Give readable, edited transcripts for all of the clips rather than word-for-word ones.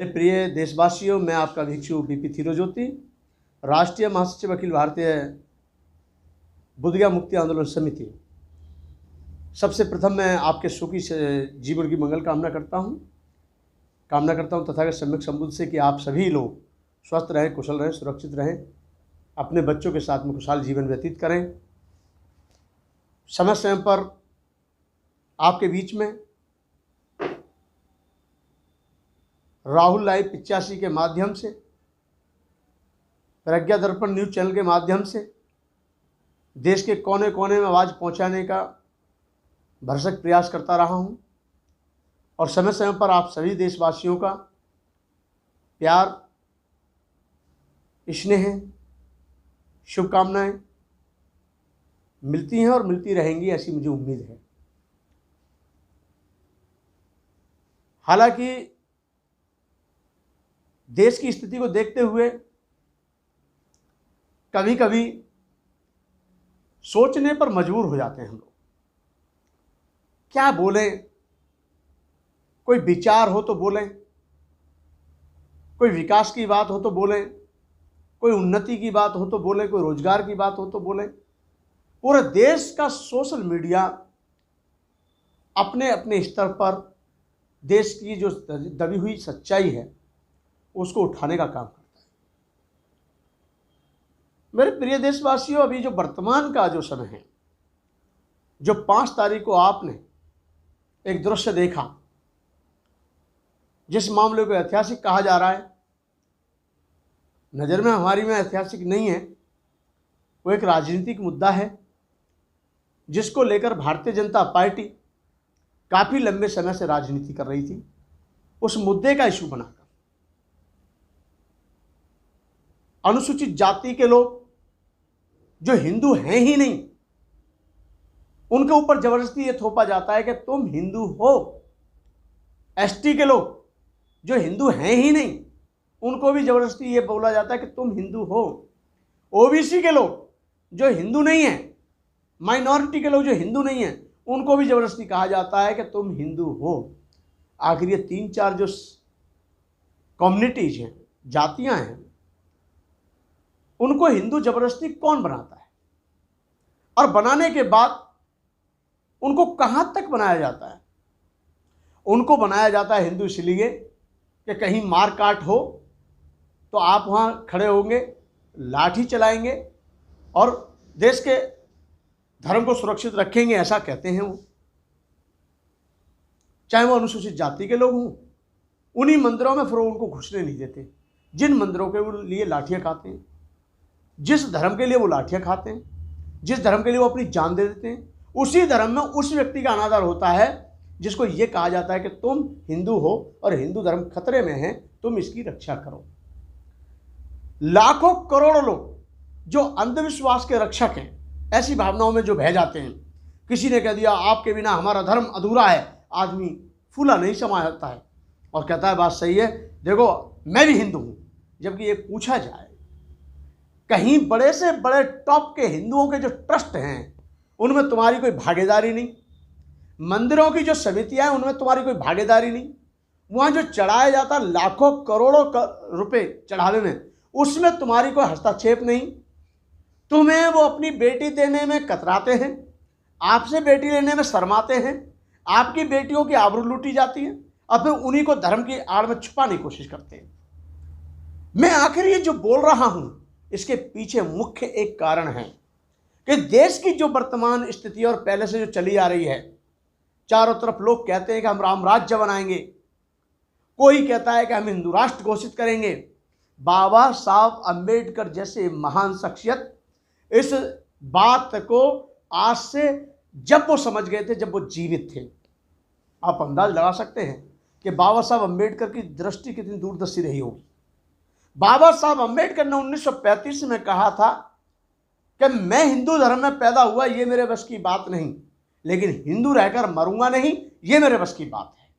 मेरे प्रिय देशवासियों, मैं आपका भिक्षु बीपी थिरोज्योति, राष्ट्रीय महासचिव अखिल भारतीय बुद्धगया मुक्ति आंदोलन समिति। सबसे प्रथम मैं आपके सुखी जीवन की मंगल कामना करता हूँ तथागत सम्यक संबुद्ध से कि आप सभी लोग स्वस्थ रहें, कुशल रहें, सुरक्षित रहें, अपने बच्चों के साथ में खुशहाल जीवन व्यतीत करें। समय समय पर आपके बीच में राहुल लाइव 85 के माध्यम से, प्रज्ञा दर्पण न्यूज़ चैनल के माध्यम से देश के कोने कोने में आवाज़ पहुंचाने का भरसक प्रयास करता रहा हूं और समय समय पर आप सभी देशवासियों का प्यार, स्नेह, शुभकामनाएं मिलती हैं और मिलती रहेंगी, ऐसी मुझे उम्मीद है। हालांकि देश की स्थिति को देखते हुए कभी कभी सोचने पर मजबूर हो जाते हैं हम लोग। क्या बोलें, कोई विचार हो तो बोलें, कोई विकास की बात हो तो बोलें, कोई उन्नति की बात हो तो बोलें, कोई रोजगार की बात हो तो बोलें। पूरे देश का सोशल मीडिया अपने अपने स्तर पर देश की जो दबी हुई सच्चाई है उसको उठाने का काम करता है। मेरे प्रिय देशवासियों, अभी जो वर्तमान का जो समय है, जो 5 तारीख को आपने एक दृश्य देखा, जिस मामले को ऐतिहासिक कहा जा रहा है, नज़र में हमारी में ऐतिहासिक नहीं है, वो एक राजनीतिक मुद्दा है जिसको लेकर भारतीय जनता पार्टी काफ़ी लंबे समय से राजनीति कर रही थी। उस मुद्दे का इशू बनाकर अनुसूचित जाति के लोग जो हिंदू हैं ही नहीं, उनके ऊपर जबरदस्ती ये थोपा जाता है कि तुम हिंदू हो। एसटी के लोग जो हिंदू हैं ही नहीं, उनको भी जबरदस्ती ये बोला जाता है कि तुम हिंदू हो। ओबीसी के लोग जो हिंदू नहीं हैं, माइनॉरिटी के लोग जो हिंदू नहीं हैं, उनको भी जबरदस्ती कहा जाता है कि तुम हिंदू हो। आखिर ये 3-4 जो कम्युनिटीज हैं, जातियां हैं, उनको हिंदू जबरदस्ती कौन बनाता है? और बनाने के बाद उनको कहां तक बनाया जाता है? उनको बनाया जाता है हिंदू इसलिए कि कहीं मार काट हो तो आप वहां खड़े होंगे, लाठी चलाएंगे और देश के धर्म को सुरक्षित रखेंगे, ऐसा कहते हैं वो। चाहे वो अनुसूचित जाति के लोग हों, उन्हीं मंदिरों में फिर उनको घुसने नहीं देते जिन मंदिरों के लिए लाठियां खाते हैं, जिस धर्म के लिए वो लाठियां खाते हैं, जिस धर्म के लिए वो अपनी जान दे देते हैं, उसी धर्म में उस व्यक्ति का अनादर होता है जिसको ये कहा जाता है कि तुम हिंदू हो और हिंदू धर्म खतरे में है, तुम इसकी रक्षा करो। लाखों करोड़ों लोग जो अंधविश्वास के रक्षक हैं, ऐसी भावनाओं में जो बह जाते हैं। किसी ने कह दिया आपके बिना हमारा धर्म अधूरा है, आदमी फूला नहीं समा सकता है और कहता है बात सही है, देखो मैं भी हिंदू हूं। जबकि ये पूछा जाए, कहीं बड़े से बड़े टॉप के हिंदुओं के जो ट्रस्ट हैं उनमें तुम्हारी कोई भागीदारी नहीं, मंदिरों की जो समितियां हैं उनमें तुम्हारी कोई भागीदारी नहीं, वहां जो चढ़ाया जाता लाखों करोड़ों रुपए चढ़ावे में, उसमें तुम्हारी कोई हस्तक्षेप नहीं। तुम्हें वो अपनी बेटी देने में कतराते हैं, आपसे बेटी लेने में शर्माते हैं, आपकी बेटियों की आबरू लूटी जाती है और फिर उन्हीं को धर्म की आड़ में छुपाने की कोशिश करते हैं। मैं आखिर ये जो बोल रहा हूं, इसके पीछे मुख्य एक कारण है कि देश की जो वर्तमान स्थिति और पहले से जो चली आ रही है, चारों तरफ लोग कहते हैं कि हम राम राज्य बनाएंगे, कोई कहता है कि हम हिंदू राष्ट्र घोषित करेंगे। बाबा साहब अंबेडकर जैसे महान शख्सियत इस बात को आज से जब वो समझ गए थे, जब वो जीवित थे। आप अंदाज लगा सकते हैं कि बाबा साहब अंबेडकर की दृष्टि कितनी दूरदर्शी रही होगी। बाबा साहब अंबेडकर ने 1935 में कहा था कि मैं हिंदू धर्म में पैदा हुआ, ये मेरे बस की बात नहीं, लेकिन हिंदू रहकर मरूंगा नहीं, ये मेरे बस की बात है।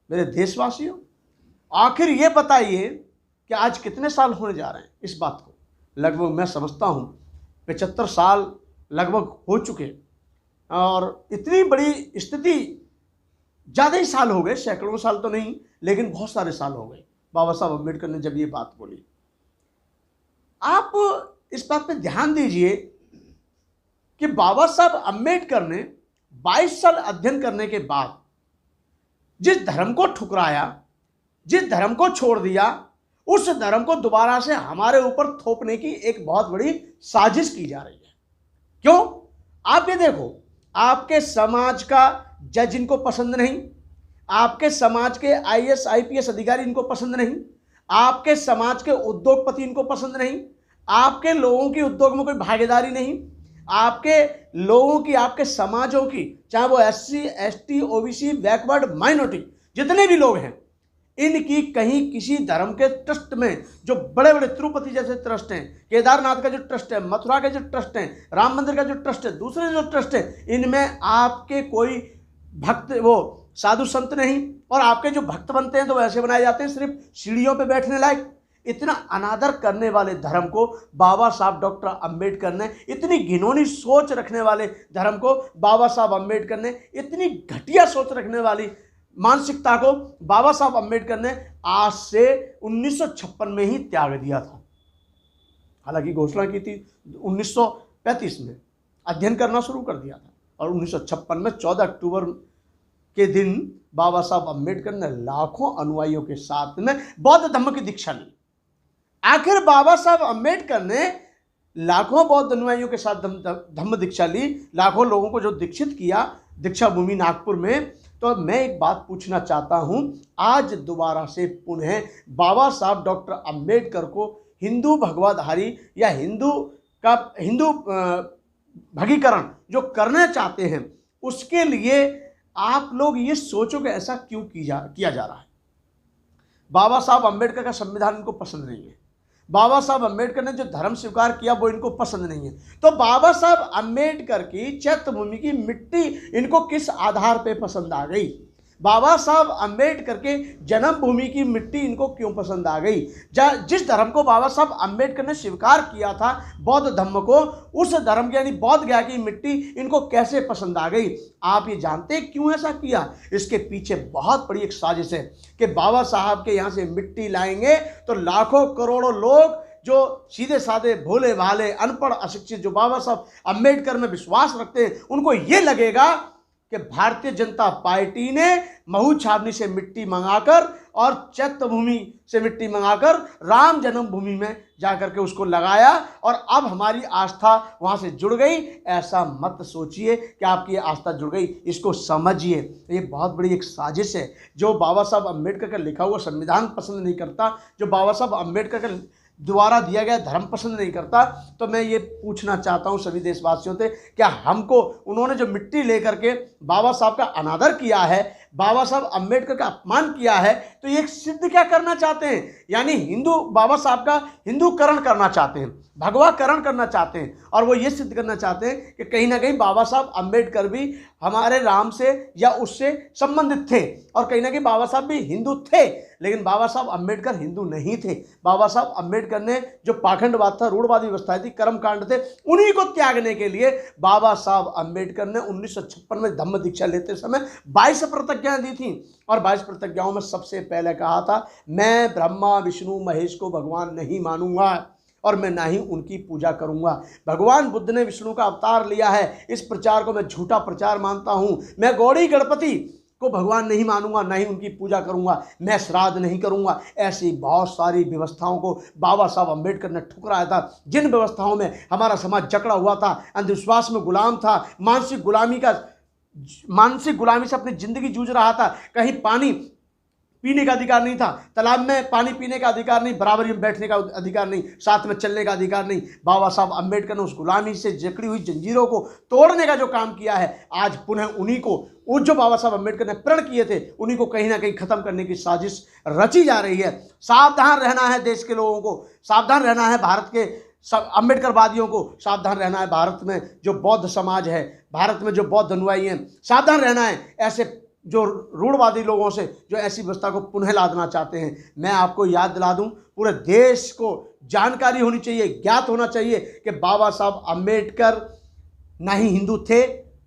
मेरे देशवासियों, आखिर ये बताइए कि आज कितने साल होने जा रहे हैं इस बात को? लगभग मैं समझता हूँ 75 साल लगभग हो चुके, और इतनी बड़ी स्थिति ज़्यादा ही साल हो गए, सैकड़ों साल तो नहीं लेकिन बहुत सारे साल हो गए। बाबा साहब अम्बेडकर ने जब ये बात बोली। आप इस बात पे ध्यान दीजिए कि बाबा साहब अम्बेडकर ने 22 साल अध्ययन करने के बाद जिस धर्म को ठुकराया, जिस धर्म को छोड़ दिया, उस धर्म को दोबारा से हमारे ऊपर थोपने की एक बहुत बड़ी साजिश की जा रही है। क्यों? आप ये देखो, आपके समाज का जज इनको पसंद नहीं, आपके समाज के IAS IPS अधिकारी इनको पसंद नहीं, आपके समाज के उद्योगपति इनको पसंद नहीं, आपके लोगों की उद्योग में कोई भागीदारी नहीं, आपके लोगों की, आपके समाजों की, चाहे वो SC ST OBC backward minority जितने भी लोग हैं, इनकी कहीं किसी धर्म के ट्रस्ट में, जो बड़े बड़े तिरुपति जैसे ट्रस्ट हैं, केदारनाथ का जो ट्रस्ट है, मथुरा के जो ट्रस्ट हैं, राम मंदिर का जो ट्रस्ट है, दूसरे जो ट्रस्ट है, इनमें आपके कोई भक्त, वो साधु संत नहीं, और आपके जो भक्त बनते हैं तो वैसे बनाए जाते हैं सिर्फ सीढ़ियों पे बैठने लायक। इतना अनादर करने वाले धर्म को बाबा साहब डॉक्टर अंबेडकर ने, इतनी घिनौनी सोच रखने वाले धर्म को बाबा साहब अंबेडकर ने, इतनी घटिया सोच रखने वाली मानसिकता को बाबा साहब अंबेडकर ने आज से 1956 में ही त्याग दिया था। हालांकि घोषणा की थी 1935 में, अध्ययन करना शुरू कर दिया था, और 1956 में 14 अक्टूबर के दिन बाबा साहब अंबेडकर ने लाखों अनुयायियों के साथ में बौद्ध धर्म की दीक्षा ली। आखिर बाबा साहब अंबेडकर ने लाखों बौद्ध अनुयायियों के साथ धम्म दीक्षा ली, लाखों लोगों को जो दीक्षित किया दीक्षा भूमि नागपुर में। तो मैं एक बात पूछना चाहता हूं, आज दोबारा से पुनः बाबा साहब डॉक्टर अंबेडकर को हिंदू भगवाधारी या हिंदू भगीकरण जो करना चाहते हैं, उसके लिए आप लोग ये सोचो कि ऐसा क्यों किया जा रहा है। बाबा साहब अंबेडकर का संविधान इनको पसंद नहीं है, बाबा साहब अंबेडकर ने जो धर्म स्वीकार किया वो इनको पसंद नहीं है। तो बाबा साहब अंबेडकर की चैत्य भूमि की मिट्टी इनको किस आधार पे पसंद आ गई? बाबा साहब अंबेडकर के जन्मभूमि की मिट्टी इनको क्यों पसंद आ गई? जिस धर्म को बाबा साहब अंबेडकर ने स्वीकार किया था, बौद्ध धर्म को, उस धर्म की यानी बौद्ध गया की मिट्टी इनको कैसे पसंद आ गई? आप ये जानते क्यों ऐसा किया? इसके पीछे बहुत बड़ी एक साजिश है कि बाबा साहब के यहाँ से मिट्टी लाएंगे तो लाखों करोड़ों लोग जो सीधे साधे भोले भाले अनपढ़ अशिक्षित जो बाबा साहब अंबेडकर में विश्वास रखते हैं, उनको ये लगेगा कि भारतीय जनता पार्टी ने महू छावनी से मिट्टी मंगाकर और चैत्य भूमि से मिट्टी मंगाकर राम जन्मभूमि में जाकर के उसको लगाया और अब हमारी आस्था वहां से जुड़ गई। ऐसा मत सोचिए कि आपकी आस्था जुड़ गई, इसको समझिए, ये बहुत बड़ी एक साजिश है। जो बाबा साहब अंबेडकर का लिखा हुआ संविधान पसंद नहीं करता, जो बाबा साहब अंबेडकर का द्वारा दिया गया धर्म पसंद नहीं करता, तो मैं ये पूछना चाहता हूँ सभी देशवासियों से, क्या हमको उन्होंने जो मिट्टी लेकर के बाबा साहब का अनादर किया है, बाबा साहब अंबेडकर का अपमान किया है, तो ये सिद्ध क्या करना चाहते हैं? यानी हिंदू, बाबा साहब का हिंदूकरण करना चाहते हैं, भगवाकरण करना चाहते हैं, और वो ये सिद्ध करना चाहते हैं कि कहीं ना कहीं बाबा साहब अंबेडकर भी हमारे राम से या उससे संबंधित थे, और कहीं ना कहीं बाबा साहब भी हिंदू थे। लेकिन बाबा साहब अंबेडकर हिंदू नहीं थे। बाबा साहब अंबेडकर ने जो पाखंडवाद था, रूढ़वादी व्यवस्था थी, कर्मकांड थे, उन्हीं को त्यागने के लिए बाबा साहब अंबेडकर ने 1956 में धम्म दीक्षा लेते समय 22 प्रतिज्ञाएं दी थी, और 22 प्रतिज्ञाओं में सबसे पहले कहा था, मैं ब्रह्मा विष्णु महेश को भगवान नहीं मानूंगा और मैं ना ही उनकी पूजा करूंगा। भगवान बुद्ध ने विष्णु का अवतार लिया है, इस प्रचार को मैं झूठा प्रचार मानता हूं। मैं गौड़ी गणपति को भगवान नहीं मानूंगा, ना ही उनकी पूजा करूंगा, मैं श्राद्ध नहीं करूंगा। ऐसी बहुत सारी व्यवस्थाओं को बाबा साहब अंबेडकर ने ठुकराया था, जिन व्यवस्थाओं में हमारा समाज जकड़ा हुआ था, अंधविश्वास में गुलाम था, मानसिक गुलामी से अपनी जिंदगी जूझ रहा था। कहीं पानी पीने का अधिकार नहीं था, तालाब में पानी पीने का अधिकार नहीं, बराबरी में बैठने का अधिकार नहीं, साथ में चलने का अधिकार नहीं। बाबा साहब अंबेडकर ने उस गुलामी से जकड़ी हुई जंजीरों को तोड़ने का जो काम किया है, आज पुनः उन्हीं को, वो जो बाबा साहब अंबेडकर ने प्रण किए थे, उन्हीं को कहीं ना कहीं खत्म करने की साजिश रची जा रही है। सावधान रहना है देश के लोगों को, सावधान रहना है भारत के अंबेडकरवादियों को, सावधान रहना है भारत में जो बौद्ध समाज है, भारत में जो बौद्ध अनुयायी हैं, सावधान रहना है ऐसे जो रूढ़वादी लोगों से जो ऐसी व्यवस्था को पुनः लादना चाहते हैं। मैं आपको याद दिला दूं, पूरे देश को जानकारी होनी चाहिए, ज्ञात होना चाहिए कि बाबा साहब अंबेडकर ना ही हिंदू थे,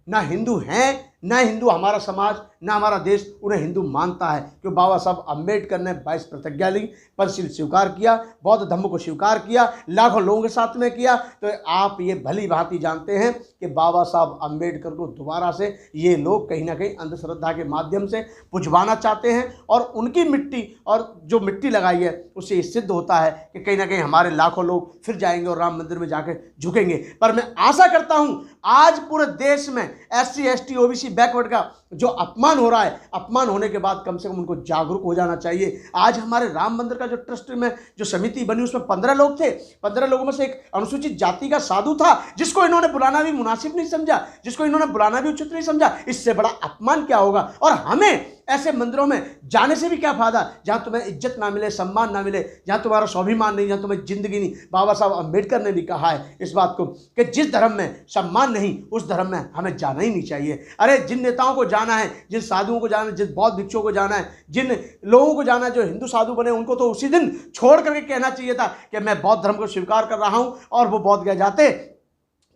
ना हिंदू हैं, न हिंदू हमारा समाज न हमारा देश उन्हें हिंदू मानता है, क्योंकि बाबा साहब अम्बेडकर ने 22 प्रतिज्ञा ली, पंचशील स्वीकार किया, बौद्ध धर्म को स्वीकार किया, लाखों लोगों के साथ में किया। तो आप ये भली भांति जानते हैं कि बाबा साहब अम्बेडकर को दोबारा से ये लोग कहीं ना कहीं अंधश्रद्धा के माध्यम से पुजवाना चाहते हैं, और उनकी मिट्टी और जो मिट्टी लगाई है उससे ये सिद्ध होता है कि कहीं ना कहीं हमारे लाखों लोग फिर जाएंगे और राम मंदिर में जाकर झुकेंगे। पर मैं आशा करता हूं आज पूरे देश में SC ST OBC बैकवर्ड का जो अपमान हो रहा है, अपमान होने के बाद कम से कम उनको जागरूक हो जाना चाहिए। आज हमारे राम मंदिर का जो ट्रस्ट में जो समिति बनी उसमें 15 लोग थे, 15 लोगों में से एक अनुसूचित जाति का साधु था जिसको इन्होंने बुलाना भी मुनासिब नहीं समझा, जिसको इन्होंने बुलाना भी उचित नहीं समझा। इससे बड़ा अपमान क्या होगा? और हमें ऐसे मंदिरों में जाने से भी क्या फायदा जहां तुम्हें इज्जत ना मिले, सम्मान ना मिले, जहां तुम्हारा स्वाभिमान नहीं, जहां तुम्हें जिंदगी नहीं। बाबा साहब अम्बेडकर ने भी कहा है इस बात को कि जिस धर्म में सम्मान नहीं उस धर्म में हमें जाना ही नहीं चाहिए। अरे जिन नेताओं को जाना है, जिन साधुओं को जाना है, जिन बौद्ध भिक्षुओं को जाना है, जिन लोगों को जाना है जो हिंदू साधु बने, उनको तो उसी दिन छोड़ करके कहना चाहिए था कि मैं बौद्ध धर्म को स्वीकार कर रहा हूं, और वो बौद्ध गए जाते,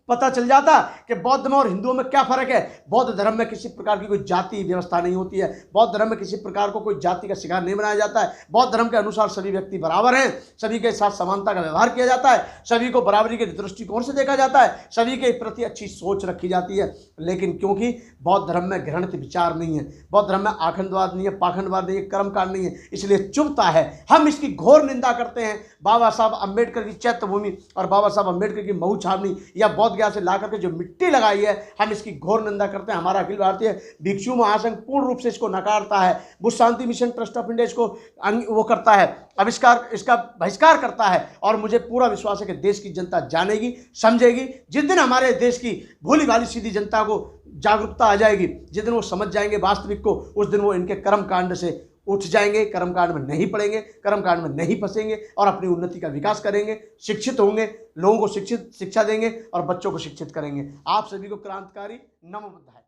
पता चल जाता कि बौद्ध में और हिंदुओं में क्या फर्क है। बौद्ध धर्म में किसी प्रकार की कोई जाति व्यवस्था नहीं होती है, बौद्ध धर्म में किसी प्रकार को कोई जाति का शिकार नहीं बनाया जाता है। बौद्ध धर्म के अनुसार सभी व्यक्ति बराबर हैं, सभी के साथ समानता का व्यवहार किया जाता है, सभी को बराबरी के दृष्टिकोण से देखा जाता है, सभी के प्रति अच्छी सोच रखी जाती है। लेकिन क्योंकि बौद्ध धर्म में घृणित विचार नहीं है, बौद्ध धर्म में आखंडवाद नहीं है, पाखंडवाद नहीं है, कर्मकांड नहीं है, इसलिए चुभता है। हम इसकी घोर निंदा करते हैं। बाबा साहब अम्बेडकर की चैत्य भूमि और बाबा साहब अम्बेडकर की महू छावनी या बोध गया से ला करके जो मिट्टी लगाई है, हम इसकी घोर निंदा करते हैं। हमारा अखिल भारतीय भिक्षु महासंघ पूर्ण रूप से इसको नकारता है। बुद्ध शांति मिशन ट्रस्ट ऑफ इंडिया इसको वो करता है, आविष्कार, इसका बहिष्कार करता है। और मुझे पूरा विश्वास है कि देश की जनता जानेगी, समझेगी। जिस दिन हमारे देश की भोली भाली सीधी जनता को जागरूकता आ जाएगी, जिस दिन वो समझ जाएंगे वास्तविक को, उस दिन वो इनके कर्मकांड से उठ जाएंगे, कर्मकांड में नहीं पड़ेंगे, कर्मकांड में नहीं फंसेंगे और अपनी उन्नति का विकास करेंगे, शिक्षित होंगे, लोगों को शिक्षा देंगे और बच्चों को शिक्षित करेंगे। आप सभी को क्रांतिकारी नमो बुद्धाय।